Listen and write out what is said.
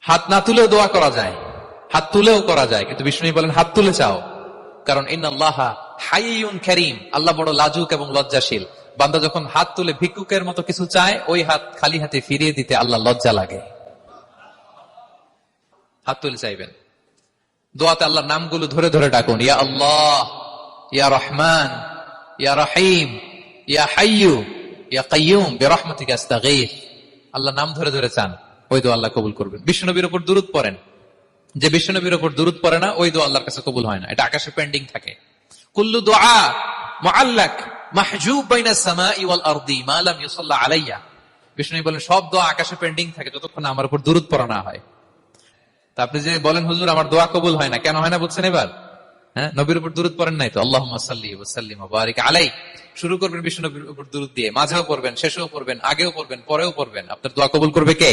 হাত না তুলেও দোয়া করা যায়, হাত তুলেও করা যায়, কিন্তু বিষ্ণু বলেন হাত তুলে চাও, কারণ ইন্নাল্লাহা হাইয়ুন কারীম, আল্লাহ বড় লাজুক এবং লজ্জাশীল। বান্দা যখন হাত তুলে ভিক্ষুকের মতো কিছু চায়, ওই হাত খালি হাতে ফিরিয়ে দিতে আল্লাহ লজ্জা লাগে। হাত তুলে চাইবেন। দোয়াতে আল্লাহর নামগুলো ধরে ধরে ডাকুন, ইয়া আল্লাহ, ইয়া রহমান, ইয়া রহিম, ইয়া হাইয়ু, ইয়া কাইয়ুম বিরহমাতিকা আস্তাগীথ। আল্লাহ নাম ধরে ধরে চান, ওই দোয়া আল্লাহ কবুল করবেন। বিশ্বনবীর উপর দুরূদ পড়েন, যে বিশ্বনবীর উপর দুরূদ পড়ে না, ওই দোয়া আল্লাহর কাছে কবুল হয় না, এটা আকাশে পেন্ডিং থাকে। কুল্লু দুআ মুআল্লাক মাহজুব বাইনা সামাই ওয়াল আরদি মা লাম ইউসাল্লা আলাইয়া। বিষ্ণু বলেন সব দোয়া আকাশে পেন্ডিং থাকে যতক্ষণ আমার উপর দুরূদ পড়া না হয়। তা আপনি যে বলেন হুজুর আমার দোয়া কবুল হয় না, কেন হয় না বুঝছেন এবার? হ্যাঁ, নবীর উপর দুরূদ পড়েন নাই তো। আল্লাহুম্মা সাল্লি ওয়া সাল্লিম ওয়া বারিক আলাইহি। শুরু করবেন বিষ্ণু নবীর উপর দুরূদ দিয়ে, মাঝেও পড়বেন, শেষেও পড়বেন, আগেও পড়বেন, পরেও পড়বেন। আপনার দোয়া কবুল করবে কে?